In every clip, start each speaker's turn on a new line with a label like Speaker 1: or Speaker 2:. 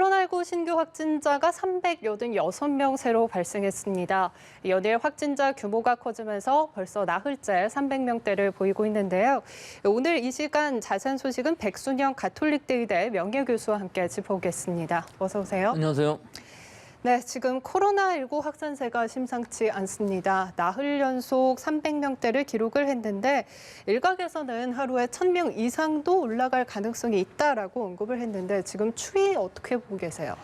Speaker 1: 코로나19 신규 확진자가 386명 새로 발생했습니다. 연일 확진자 규모가 커지면서 벌써 나흘째 300명대를 보이고 있는데요. 오늘 이 시간 자세한 소식은 백순영 가톨릭대의대 명예교수와 함께 짚어보겠습니다. 어서 오세요.
Speaker 2: 안녕하세요.
Speaker 1: 네, 지금 코로나19 확산세가 심상치 않습니다. 나흘 연속 300명대를 기록을 했는데 일각에서는 하루에 1000명 이상도 올라갈 가능성이 있다라고 언급을 했는데 지금 추이 어떻게 보고 계세요?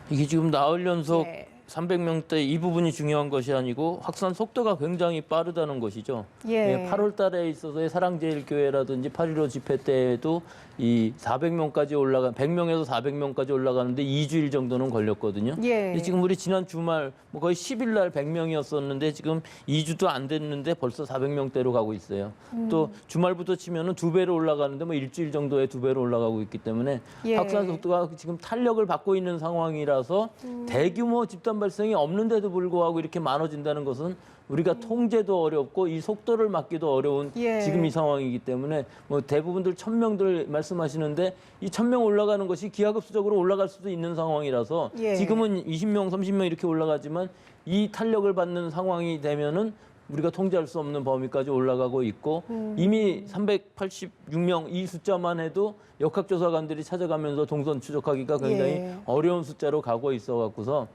Speaker 2: 이게 지금 나흘 연속
Speaker 1: 네.
Speaker 2: 300명대 이 부분이 중요한 것이 아니고 확산 속도가 굉장히 빠르다는 것이죠.
Speaker 1: 예.
Speaker 2: 8월 달에 있어서의 사랑제일교회라든지 8.15 집회 때에도 이 400명까지 올라간 100명에서 400명까지 올라가는데 2주일 정도는 걸렸거든요.
Speaker 1: 예.
Speaker 2: 근데 지금 우리 지난 주말 뭐 거의 10일 날 100명이었었는데 지금 2주도 안 됐는데 벌써 400명대로 가고 있어요. 또 주말부터 치면은 2배로 올라가는데 뭐 일주일 정도에 2배로 올라가고 있기 때문에
Speaker 1: 예.
Speaker 2: 확산 속도가 지금 탄력을 받고 있는 상황이라서 대규모 집단 발생이 없는데도 불구하고 이렇게 많아진다는 것은 우리가 통제도 어렵고 이 속도를 막기도 어려운
Speaker 1: 예.
Speaker 2: 지금 이 상황이기 때문에 뭐 대부분들 1000명들 말씀하시는데 이 1000명 올라가는 것이 기하급수적으로 올라갈 수도 있는 상황이라서
Speaker 1: 예.
Speaker 2: 지금은 20명, 30명 이렇게 올라가지만 이 탄력을 받는 상황이 되면은 우리가 통제할 수 없는 범위까지 올라가고 있고 이미 386명 이 숫자만 해도 역학조사관들이 찾아가면서 동선 추적하기가 굉장히
Speaker 1: 예.
Speaker 2: 어려운 숫자로 가고 있어 갖고서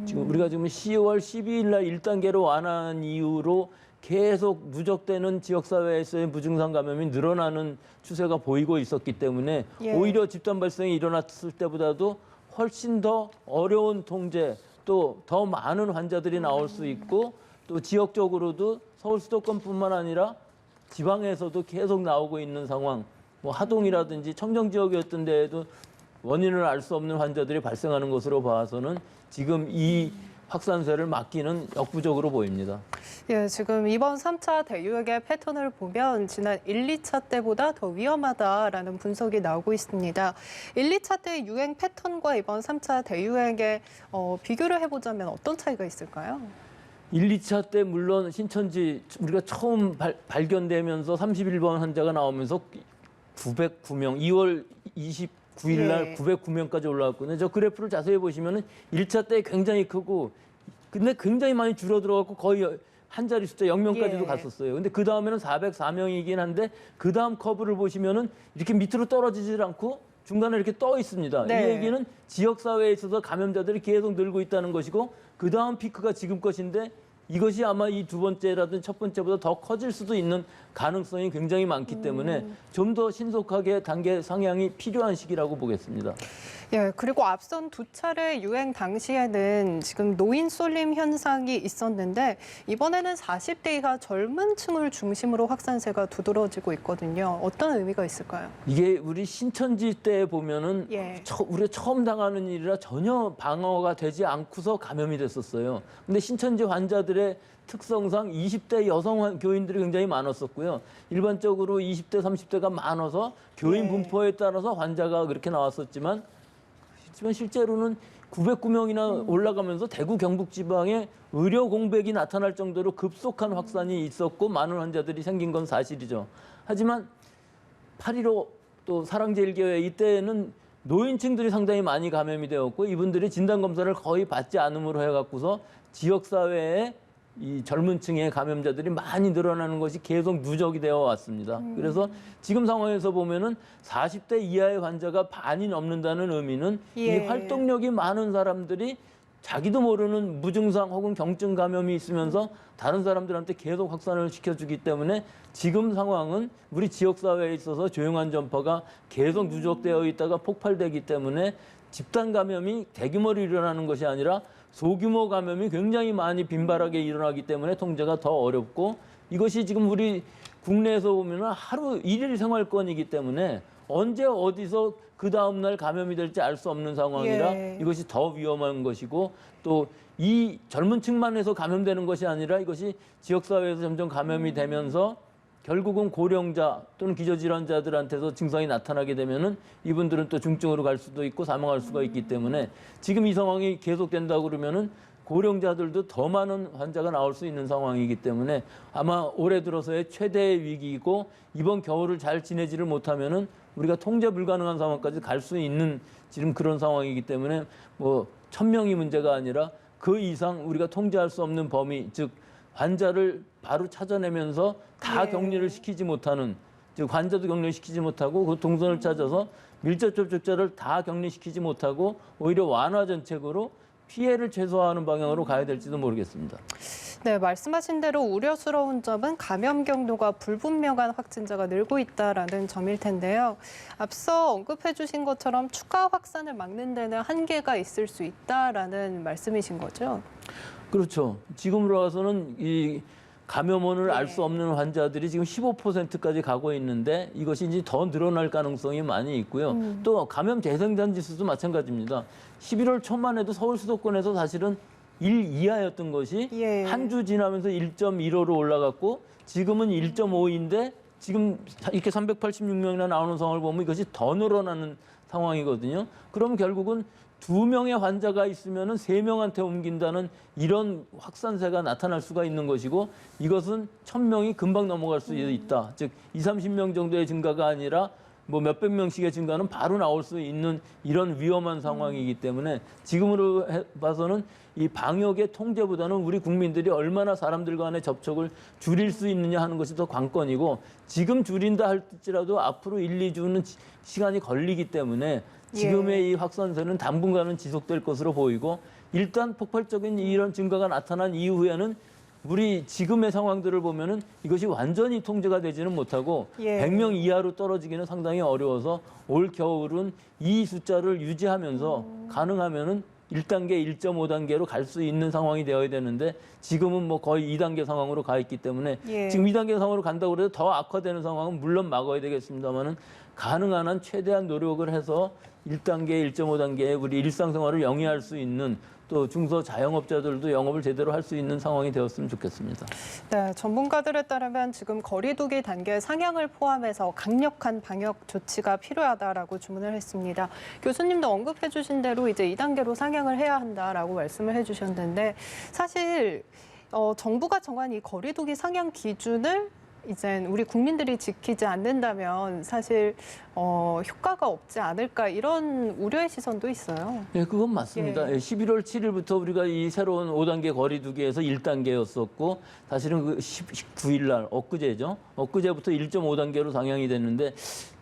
Speaker 2: 지금 우리가 지금 10월 12일 날 1단계로 완화한 이후로 계속 누적되는 지역사회에서의 무증상 감염이 늘어나는 추세가 보이고 있었기 때문에
Speaker 1: 예.
Speaker 2: 오히려 집단 발생이 일어났을 때보다도 훨씬 더 어려운 통제 또 더 많은 환자들이 나올 수 있고 또 지역적으로도 서울 수도권뿐만 아니라 지방에서도 계속 나오고 있는 상황 뭐 하동이라든지 청정 지역이었던 데에도 원인을 알 수 없는 환자들이 발생하는 것으로 봐서는 지금 이 확산세를 막기는 역부족으로 보입니다.
Speaker 1: 예, 지금 이번 3차 대유행의 패턴을 보면 지난 1, 2차 때보다 더 위험하다라는 분석이 나오고 있습니다. 1, 2차 때 유행 패턴과 이번 3차 대유행의 비교를 해보자면 어떤 차이가 있을까요?
Speaker 2: 1, 2차 때 물론 신천지 우리가 처음 발견되면서 31번 환자가 나오면서 909명, 2월 29일 날
Speaker 1: 예.
Speaker 2: 909명까지 올라왔거든요. 저 그래프를 자세히 보시면은 1차 때 굉장히 크고 근데 굉장히 많이 줄어들어갖고 거의 한 자리 숫자 0명까지도
Speaker 1: 예.
Speaker 2: 갔었어요. 근데 그 다음에는 404명이긴 한데 그 다음 커브를 보시면은 이렇게 밑으로 떨어지질 않고 중간에 이렇게 떠 있습니다.
Speaker 1: 네.
Speaker 2: 이 얘기는 지역사회에 있어서 감염자들이 계속 늘고 있다는 것이고 그 다음 피크가 지금 것인데 이것이 아마 이 두 번째라든 첫 번째보다 더 커질 수도 있는 가능성이 굉장히 많기 때문에 좀 더 신속하게 단계 상향이 필요한 시기라고 보겠습니다.
Speaker 1: 예, 그리고 앞선 두 차례 유행 당시에는 지금 노인 쏠림 현상이 있었는데 이번에는 40대 이하 젊은 층을 중심으로 확산세가 두드러지고 있거든요. 어떤 의미가 있을까요?
Speaker 2: 이게 우리 신천지 때 보면은
Speaker 1: 예.
Speaker 2: 우리가 처음 당하는 일이라 전혀 방어가 되지 않고서 감염이 됐었어요. 근데 신천지 환자들의 특성상 20대 여성 교인들이 굉장히 많았었고요. 일반적으로 20대, 30대가 많아서 교인
Speaker 1: 예.
Speaker 2: 분포에 따라서 환자가 그렇게 나왔었지만 실제로는 909명이나 올라가면서 대구 경북 지방에 의료 공백이 나타날 정도로 급속한 확산이 있었고 많은 환자들이 생긴 건 사실이죠. 하지만 8.15 또 사랑제일교회 이때는 노인층들이 상당히 많이 감염이 되었고 이분들이 진단검사를 거의 받지 않음으로 해갖고서 지역사회에 이 젊은 층의 감염자들이 많이 늘어나는 것이 계속 누적이 되어 왔습니다. 그래서 지금 상황에서 보면은 40대 이하의 환자가 반이 넘는다는 의미는
Speaker 1: 예.
Speaker 2: 이 활동력이 많은 사람들이 자기도 모르는 무증상 혹은 경증 감염이 있으면서 다른 사람들한테 계속 확산을 시켜주기 때문에 지금 상황은 우리 지역사회에 있어서 조용한 전파가 계속 누적되어 있다가 폭발되기 때문에 집단 감염이 대규모로 일어나는 것이 아니라 소규모 감염이 굉장히 많이 빈발하게 일어나기 때문에 통제가 더 어렵고 이것이 지금 우리 국내에서 보면 하루 일일 생활권이기 때문에 언제 어디서 그 다음날 감염이 될지 알 수 없는 상황이라
Speaker 1: 예.
Speaker 2: 이것이 더 위험한 것이고 또 이 젊은 층만 해서 감염되는 것이 아니라 이것이 지역사회에서 점점 감염이 되면서 결국은 고령자 또는 기저질환자들한테서 증상이 나타나게 되면은 이분들은 또 중증으로 갈 수도 있고 사망할 수가 있기 때문에 지금 이 상황이 계속된다고 그러면은 고령자들도 더 많은 환자가 나올 수 있는 상황이기 때문에 아마 올해 들어서의 최대의 위기이고 이번 겨울을 잘 지내지를 못하면은 우리가 통제 불가능한 상황까지 갈 수 있는 지금 그런 상황이기 때문에 뭐 1,000명이 문제가 아니라 그 이상 우리가 통제할 수 없는 범위, 즉 환자를 바로 찾아내면서 다
Speaker 1: 네.
Speaker 2: 격리를 시키지 못하는, 즉 환자도 격리시키지 못하고 그 동선을 찾아서 밀접 접촉자를 다 격리시키지 못하고 오히려 완화 정책으로 피해를 최소화하는 방향으로 가야 될지도 모르겠습니다.
Speaker 1: 네, 말씀하신 대로 우려스러운 점은 감염 경로가 불분명한 확진자가 늘고 있다라는 점일 텐데요. 앞서 언급해 주신 것처럼 추가 확산을 막는 데는 한계가 있을 수 있다라는 말씀이신 거죠?
Speaker 2: 그렇죠. 지금으로 와서는 이 감염원을
Speaker 1: 네.
Speaker 2: 알 수 없는 환자들이 지금 15%까지 가고 있는데 이것이 이제 더 늘어날 가능성이 많이 있고요. 또 감염 재생산 지수도 마찬가지입니다. 11월 초만 해도 서울 수도권에서 사실은 1 이하였던 것이
Speaker 1: 예.
Speaker 2: 한 주 지나면서 1.15로 올라갔고 지금은 1.5인데 지금 이렇게 386명이나 나오는 상황을 보면 이것이 더 늘어나는 상황이거든요. 그럼 결국은 2명의 환자가 있으면은 3명한테 옮긴다는 이런 확산세가 나타날 수가 있는 것이고 이것은 1,000명이 금방 넘어갈 수 있다. 즉 20, 30명 정도의 증가가 아니라 뭐 몇백 명씩의 증가는 바로 나올 수 있는 이런 위험한 상황이기 때문에 지금으로 봐서는 이 방역의 통제보다는 우리 국민들이 얼마나 사람들 간의 접촉을 줄일 수 있느냐 하는 것이 더 관건이고 지금 줄인다 할지라도 앞으로 1, 2주는 시간이 걸리기 때문에 지금의 이 확산세는 당분간은 지속될 것으로 보이고 일단 폭발적인 이런 증가가 나타난 이후에는 우리 지금의 상황들을 보면은 이것이 완전히 통제가 되지는 못하고
Speaker 1: 예.
Speaker 2: 100명 이하로 떨어지기는 상당히 어려워서 올 겨울은 이 숫자를 유지하면서 가능하면은 1단계, 1.5단계로 갈 수 있는 상황이 되어야 되는데 지금은 뭐 거의 2단계 상황으로 가 있기 때문에
Speaker 1: 예.
Speaker 2: 지금 2단계 상황으로 간다고 해도 더 악화되는 상황은 물론 막아야 되겠습니다만은 가능한 한 최대한 노력을 해서 1단계, 1.5단계에 우리 일상생활을 영위할 수 있는 또 중소 자영업자들도 영업을 제대로 할 수 있는 상황이 되었으면 좋겠습니다.
Speaker 1: 네, 전문가들에 따르면 지금 거리두기 단계 상향을 포함해서 강력한 방역 조치가 필요하다라고 주문을 했습니다. 교수님도 언급해 주신 대로 이제 2단계로 상향을 해야 한다라고 말씀을 해 주셨는데 사실 정부가 정한 이 거리두기 상향 기준을 이제 우리 국민들이 지키지 않는다면 사실 효과가 없지 않을까 이런 우려의 시선도 있어요.
Speaker 2: 네, 그건 맞습니다.
Speaker 1: 예.
Speaker 2: 11월 7일부터 우리가 이 새로운 5단계 거리두기에서 1단계였었고 사실은 그 19일 날 엊그제죠. 엊그제부터 1.5단계로 상향이 됐는데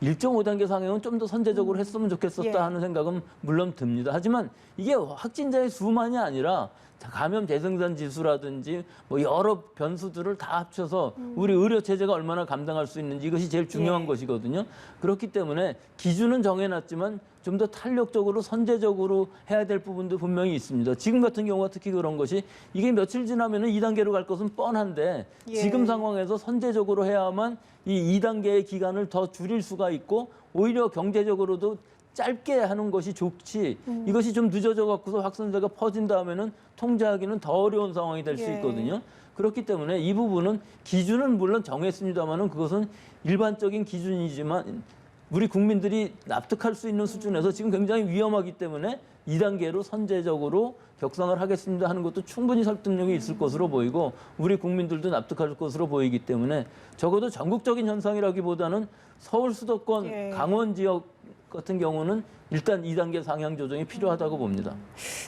Speaker 2: 1.5단계 상향은 좀 더 선제적으로 했으면 좋겠었다
Speaker 1: 예.
Speaker 2: 하는 생각은 물론 듭니다. 하지만 이게 확진자의 수만이 아니라 감염 재생산 지수라든지 뭐 여러 변수들을 다 합쳐서 우리 의료 체제가 얼마나 감당할 수 있는지 이것이 제일 중요한
Speaker 1: 예.
Speaker 2: 것이거든요. 그렇기 때문에 기준은 정해놨지만 좀 더 탄력적으로 선제적으로 해야 될 부분도 분명히 있습니다. 지금 같은 경우가 특히 그런 것이 이게 며칠 지나면은 2단계로 갈 것은 뻔한데
Speaker 1: 예.
Speaker 2: 지금 상황에서 선제적으로 해야만 이 2단계의 기간을 더 줄일 수가 있고 오히려 경제적으로도 짧게 하는 것이 좋지 이것이 좀 늦어져 갖고서 확산세가 퍼진 다음에는 통제하기는 더 어려운 상황이 될 수
Speaker 1: 예.
Speaker 2: 있거든요. 그렇기 때문에 이 부분은 기준은 물론 정했습니다만은 그것은 일반적인 기준이지만 우리 국민들이 납득할 수 있는 수준에서 지금 굉장히 위험하기 때문에 2단계로 선제적으로 격상을 하겠습니다 하는 것도 충분히 설득력이 있을 것으로 보이고 우리 국민들도 납득할 것으로 보이기 때문에 적어도 전국적인 현상이라기보다는 서울 수도권
Speaker 1: 예.
Speaker 2: 강원 지역 같은 경우는 일단 2단계 상향 조정이 필요하다고 봅니다.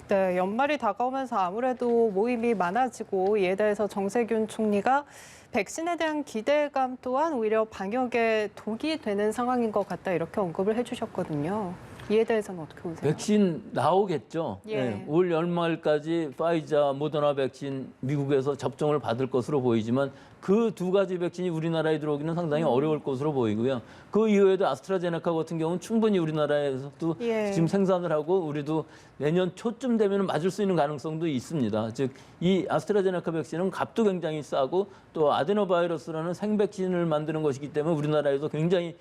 Speaker 1: 네, 연말이 다가오면서 아무래도 모임이 많아지고 이에 대해서 정세균 총리가 백신에 대한 기대감 또한 오히려 방역에 독이 되는 상황인 것 같다 이렇게 언급을 해주셨거든요. 이에 대해서는 어떻게 보세요?
Speaker 2: 백신 나오겠죠.
Speaker 1: 예.
Speaker 2: 네, 올 연말까지 파이자, 모더나 백신 미국에서 접종을 받을 것으로 보이지만 그 두 가지 백신이 우리나라에 들어오기는 상당히 어려울 것으로 보이고요. 그 이후에도 아스트라제네카 같은 경우는 충분히 우리나라에서도
Speaker 1: 예.
Speaker 2: 지금 생산을 하고 우리도 내년 초쯤 되면 맞을 수 있는 가능성도 있습니다. 즉 이 아스트라제네카 백신은 값도 굉장히 싸고 또 아데노바이러스라는 생백신을 만드는 것이기 때문에 우리나라에서 굉장히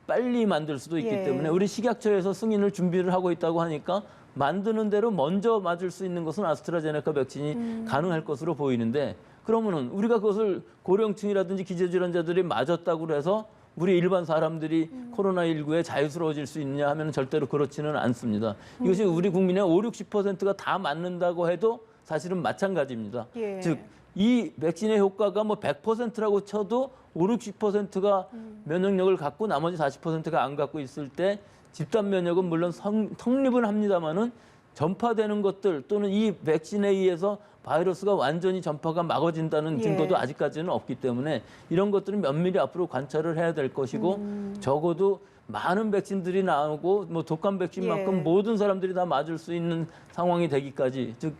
Speaker 2: 빨리 만들 수도 있기
Speaker 1: 예.
Speaker 2: 때문에 우리 식약처에서 승인을 준비를 하고 있다고 하니까 만드는 대로 먼저 맞을 수 있는 것은 아스트라제네카 백신이 가능할 것으로 보이는데 그러면은 우리가 그것을 고령층이라든지 기저질환자들이 맞았다고 해서 우리 일반 사람들이 코로나19에 자유스러워질 수 있느냐 하면 절대로 그렇지는 않습니다. 이것이 우리 국민의 50, 60%가 다 맞는다고 해도 사실은 마찬가지입니다.
Speaker 1: 예.
Speaker 2: 즉 이 백신의 효과가 뭐 100%라고 쳐도 5, 60%가 면역력을 갖고 나머지 40%가 안 갖고 있을 때 집단 면역은 물론 성립은 합니다만은 전파되는 것들 또는 이 백신에 의해서 바이러스가 완전히 전파가 막아진다는
Speaker 1: 예.
Speaker 2: 증거도 아직까지는 없기 때문에 이런 것들은 면밀히 앞으로 관찰을 해야 될 것이고 적어도 많은 백신들이 나오고 뭐 독감 백신만큼
Speaker 1: 예.
Speaker 2: 모든 사람들이 다 맞을 수 있는 상황이 되기까지 즉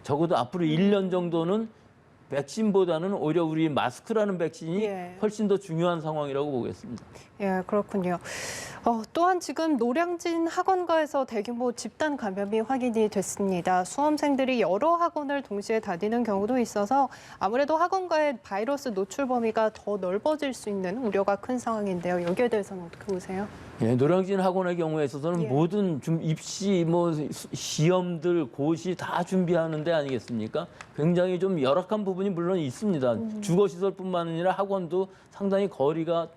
Speaker 2: 적어도 앞으로 1년 정도는 백신보다는 오히려 우리 마스크라는 백신이
Speaker 1: 예.
Speaker 2: 훨씬 더 중요한 상황이라고 보겠습니다.
Speaker 1: 예, 그렇군요. 또한 지금 노량진 학원가에서 대규모 집단 감염이 확인이 됐습니다. 수험생들이 여러 학원을 동시에 다니는 경우도 있어서 아무래도 학원가의 바이러스 노출 범위가 더 넓어질 수 있는 우려가 큰 상황인데요. 여기에 대해서는 어떻게 보세요?
Speaker 2: 예, 노량진 학원의 경우에 있어서는
Speaker 1: 예.
Speaker 2: 모든 입시 시험들 고시 다 준비하는 데 아니겠습니까? 굉장히 좀 열악한 부분이 물론 있습니다. 주거 시설뿐만 아니라 학원도 상당히 거리가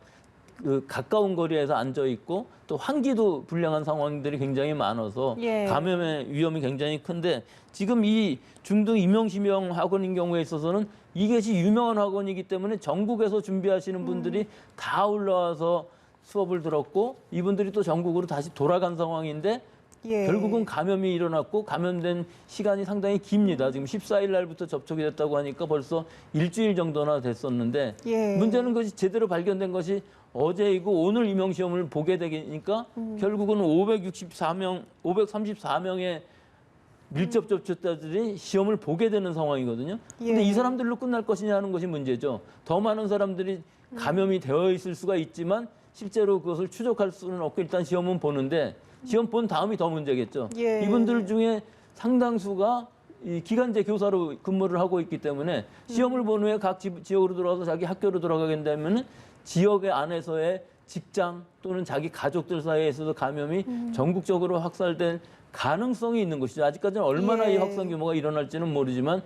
Speaker 2: 가까운 거리에서 앉아 있고 또 환기도 불량한 상황들이 굉장히 많아서
Speaker 1: 예.
Speaker 2: 감염의 위험이 굉장히 큰데 지금 이 중등 임용시명 학원인 경우에 있어서는 이것이 유명한 학원이기 때문에 전국에서 준비하시는 분들이 다 올라와서 수업을 들었고 이분들이 또 전국으로 다시 돌아간 상황인데
Speaker 1: 예.
Speaker 2: 결국은 감염이 일어났고 감염된 시간이 상당히 깁니다. 지금 14일 날부터 접촉이 됐다고 하니까 벌써 일주일 정도나 됐었는데
Speaker 1: 예.
Speaker 2: 문제는 것이 제대로 발견된 것이 어제이고 오늘 임용시험을 보게 되니까 결국은 534명의 밀접 접촉자들이 시험을 보게 되는 상황이거든요. 근데
Speaker 1: 예.
Speaker 2: 이 사람들로 끝날 것이냐 하는 것이 문제죠. 더 많은 사람들이 감염이 되어 있을 수가 있지만 실제로 그것을 추적할 수는 없고 일단 시험은 보는데 시험 본 다음이 더 문제겠죠.
Speaker 1: 예.
Speaker 2: 이분들 중에 상당수가 이 기간제 교사로 근무를 하고 있기 때문에 시험을 본 후에 각 지역으로 돌아가서 자기 학교로 돌아가게 되면 지역의 안에서의 직장 또는 자기 가족들 사이에서도 감염이 전국적으로 확산될 가능성이 있는 것이죠. 아직까지는 얼마나
Speaker 1: 예.
Speaker 2: 이 확산 규모가 일어날지는 모르지만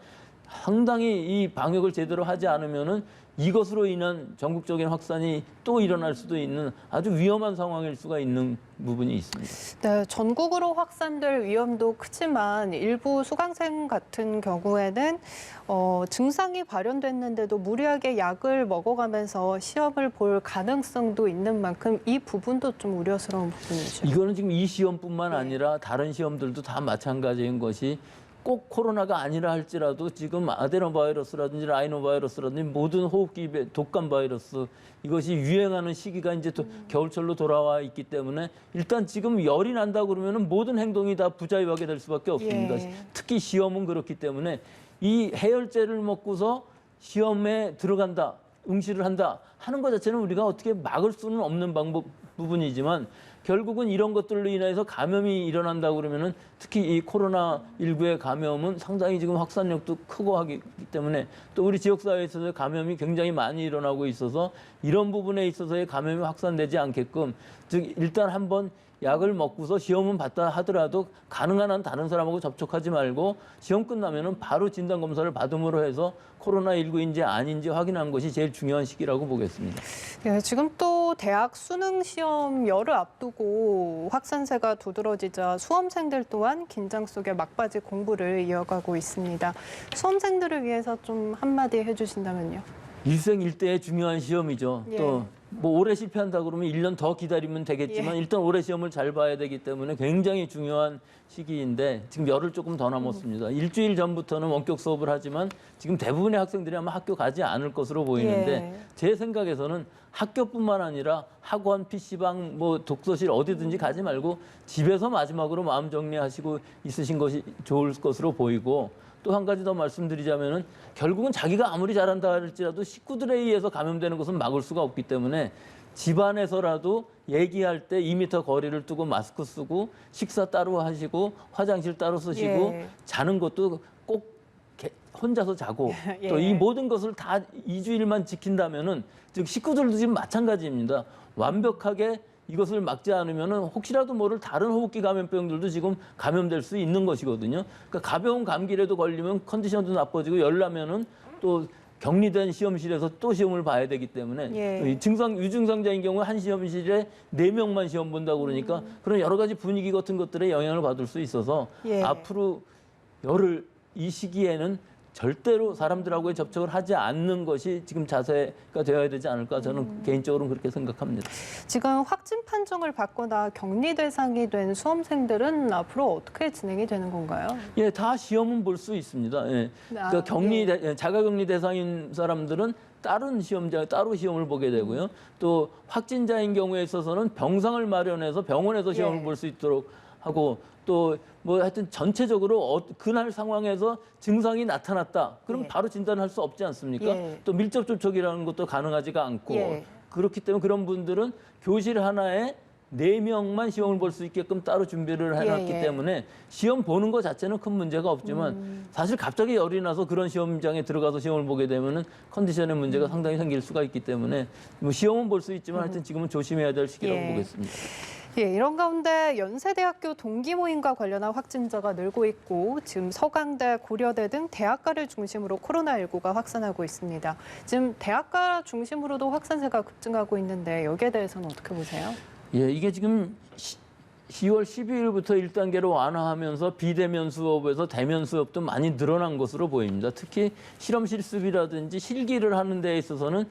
Speaker 2: 상당히 이 방역을 제대로 하지 않으면은 이것으로 인한 전국적인 확산이 또 일어날 수도 있는 아주 위험한 상황일 수가 있는 부분이 있습니다.
Speaker 1: 네, 전국으로 확산될 위험도 크지만 일부 수강생 같은 경우에는 증상이 발현됐는데도 무리하게 약을 먹어가면서 시험을 볼 가능성도 있는 만큼 이 부분도 좀 우려스러운 부분이죠.
Speaker 2: 이거는 지금 이 시험뿐만
Speaker 1: 네.
Speaker 2: 아니라 다른 시험들도 다 마찬가지인 것이 꼭 코로나가 아니라 할지라도 지금 아데노바이러스라든지 라이노바이러스라든지 모든 호흡기 독감 바이러스 이것이 유행하는 시기가 이제 또 겨울철로 돌아와 있기 때문에 일단 지금 열이 난다 그러면은 모든 행동이 다 부자유하게 될 수밖에 없습니다.
Speaker 1: 예.
Speaker 2: 특히 시험은 그렇기 때문에 이 해열제를 먹고서 시험에 들어간다, 응시를 한다 하는 것 자체는 우리가 어떻게 막을 수는 없는 부분이지만 결국은 이런 것들로 인해서 감염이 일어난다 그러면은 특히 이 코로나19의 감염은 상당히 지금 확산력도 크고 하기 때문에 또 우리 지역사회에서 감염이 굉장히 많이 일어나고 있어서 이런 부분에 있어서의 감염이 확산되지 않게끔 즉 일단 한번 약을 먹고서 시험은 봤다 하더라도 가능한 한 다른 사람하고 접촉하지 말고 시험 끝나면은 바로 진단 검사를 받음으로 해서 코로나19인지 아닌지 확인하는 것이 제일 중요한 시기라고 보겠습니다.
Speaker 1: 예, 지금 또 대학 수능 시험 열을 앞두고 확산세가 두드러지자 수험생들 또한 긴장 속에 막바지 공부를 이어가고 있습니다. 수험생들을 위해서 좀 한마디 해주신다면요.
Speaker 2: 일생일대의 중요한 시험이죠.
Speaker 1: 예.
Speaker 2: 또 뭐 올해 실패한다 그러면 1년 더 기다리면 되겠지만
Speaker 1: 예.
Speaker 2: 일단 올해 시험을 잘 봐야 되기 때문에 굉장히 중요한 시기인데 지금 열흘 조금 더 남았습니다. 일주일 전부터는 원격 수업을 하지만 지금 대부분의 학생들이 아마 학교 가지 않을 것으로 보이는데
Speaker 1: 예.
Speaker 2: 제 생각에서는 학교뿐만 아니라 학원, PC방, 뭐 독서실 어디든지 가지 말고 집에서 마지막으로 마음 정리하시고 있으신 것이 좋을 것으로 보이고 또 한 가지 더 말씀드리자면은 결국은 자기가 아무리 잘한다 할지라도 식구들에 의해서 감염되는 것은 막을 수가 없기 때문에 집안에서라도 얘기할 때 2m 거리를 두고 마스크 쓰고 식사 따로 하시고 화장실 따로 쓰시고
Speaker 1: 예.
Speaker 2: 자는 것도 꼭 혼자서 자고
Speaker 1: 예.
Speaker 2: 또 이 모든 것을 다 2주일만 지킨다면은 즉 식구들도 지금 마찬가지입니다. 완벽하게 이것을 막지 않으면은 혹시라도 모를 다른 호흡기 감염병들도 지금 감염될 수 있는 것이거든요. 그러니까 가벼운 감기라도 걸리면 컨디션도 나빠지고 열 나면은 또 격리된 시험실에서 또 시험을 봐야 되기 때문에
Speaker 1: 예.
Speaker 2: 이 유증상자인 경우 한 시험실에 4명만 시험 본다고 그러니까 그런 여러 가지 분위기 같은 것들에 영향을 받을 수 있어서
Speaker 1: 예.
Speaker 2: 앞으로 열흘 이 시기에는 절대로 사람들하고의 접촉을 하지 않는 것이 지금 자세가 되어야 되지 않을까 저는 개인적으로는 그렇게 생각합니다.
Speaker 1: 지금 확진 판정을 받거나 격리 대상이 된 수험생들은 앞으로 어떻게 진행이 되는 건가요?
Speaker 2: 예, 다 시험은 볼 수 있습니다. 예.
Speaker 1: 아,
Speaker 2: 그러니까 자가격리 대상인 사람들은 다른 시험장에 따로 시험을 보게 되고요. 또 확진자인 경우에 있어서는 병상을 마련해서 병원에서 시험을
Speaker 1: 예.
Speaker 2: 볼 수 있도록 하고 또 뭐 하여튼 전체적으로 그날 상황에서 증상이 나타났다. 그럼
Speaker 1: 예.
Speaker 2: 바로 진단할 수 없지 않습니까?
Speaker 1: 예.
Speaker 2: 또 밀접 접촉이라는 것도 가능하지가 않고
Speaker 1: 예.
Speaker 2: 그렇기 때문에 그런 분들은 교실 하나에 4명만 시험을 볼 수 있게끔 따로 준비를 해놨기
Speaker 1: 예, 예.
Speaker 2: 때문에 시험 보는 것 자체는 큰 문제가 없지만 사실 갑자기 열이 나서 그런 시험장에 들어가서 시험을 보게 되면은 컨디션의 문제가 상당히 생길 수가 있기 때문에 뭐 시험은 볼 수 있지만 하여튼 지금은 조심해야 될 시기라고
Speaker 1: 예.
Speaker 2: 보겠습니다.
Speaker 1: 예, 이런 가운데 연세대학교 동기 모임과 관련한 확진자가 늘고 있고 지금 서강대, 고려대 등 대학가를 중심으로 코로나19가 확산하고 있습니다. 지금 대학가 중심으로도 확산세가 급증하고 있는데 여기에 대해서는 어떻게 보세요?
Speaker 2: 예, 이게 지금 10월 12일부터 1단계로 완화하면서 비대면 수업에서 대면 수업도 많이 늘어난 것으로 보입니다. 특히 실험 실습이라든지 실기를 하는 데에 있어서는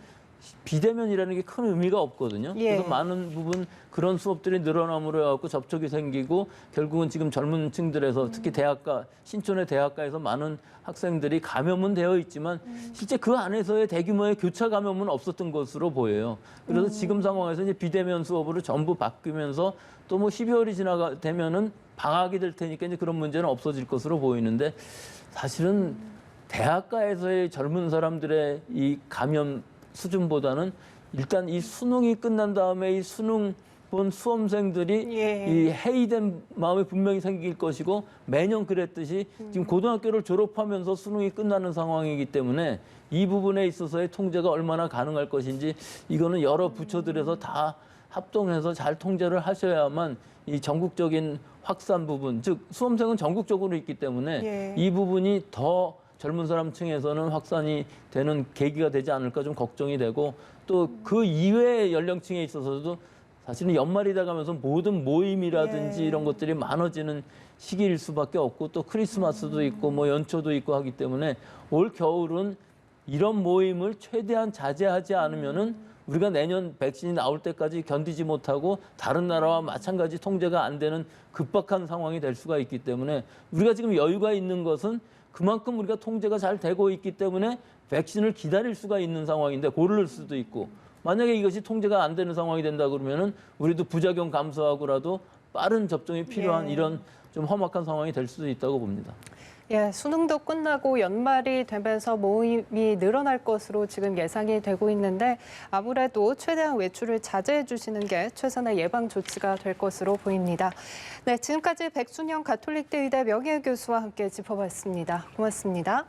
Speaker 2: 비대면이라는 게 큰 의미가 없거든요.
Speaker 1: 예.
Speaker 2: 그래서 많은 부분 그런 수업들이 늘어남으로 해갖고 접촉이 생기고 결국은 지금 젊은 층들에서 특히 대학가, 신촌의 대학가에서 많은 학생들이 감염은 되어 있지만 실제 그 안에서의 대규모의 교차 감염은 없었던 것으로 보여요. 그래서 지금 상황에서 이제 비대면 수업으로 전부 바뀌면서 또 뭐 12월이 되면은 방학이 될 테니까 이제 그런 문제는 없어질 것으로 보이는데 사실은 대학가에서의 젊은 사람들의 이 감염 수준보다는 일단 이 수능이 끝난 다음에 이 수능 본 수험생들이
Speaker 1: 예.
Speaker 2: 이 해이된 마음이 분명히 생길 것이고 매년 그랬듯이 지금 고등학교를 졸업하면서 수능이 끝나는 상황이기 때문에 이 부분에 있어서의 통제가 얼마나 가능할 것인지 이거는 여러 부처들에서 다 합동해서 잘 통제를 하셔야만 이 전국적인 확산 부분, 즉 수험생은 전국적으로 있기 때문에
Speaker 1: 예.
Speaker 2: 이 부분이 더 젊은 사람 층에서는 확산이 되는 계기가 되지 않을까 좀 걱정이 되고 또 그 이외의 연령층에 있어서도 사실은 연말이 돼가면서 모든 모임이라든지
Speaker 1: 예.
Speaker 2: 이런 것들이 많아지는 시기일 수밖에 없고 또 크리스마스도 있고 뭐 연초도 있고 하기 때문에 올 겨울은 이런 모임을 최대한 자제하지 않으면은 우리가 내년 백신이 나올 때까지 견디지 못하고 다른 나라와 마찬가지 통제가 안 되는 급박한 상황이 될 수가 있기 때문에 우리가 지금 여유가 있는 것은 그만큼 우리가 통제가 잘 되고 있기 때문에 백신을 기다릴 수가 있는 상황인데 고를 수도 있고 만약에 이것이 통제가 안 되는 상황이 된다 그러면은 우리도 부작용 감소하고라도 빠른 접종이 필요한
Speaker 1: 예.
Speaker 2: 이런 좀 험악한 상황이 될 수도 있다고 봅니다.
Speaker 1: 예, 수능도 끝나고 연말이 되면서 모임이 늘어날 것으로 지금 예상이 되고 있는데 아무래도 최대한 외출을 자제해 주시는 게 최선의 예방 조치가 될 것으로 보입니다. 네, 지금까지 백순영 가톨릭대 의대 명예교수와 함께 짚어봤습니다. 고맙습니다.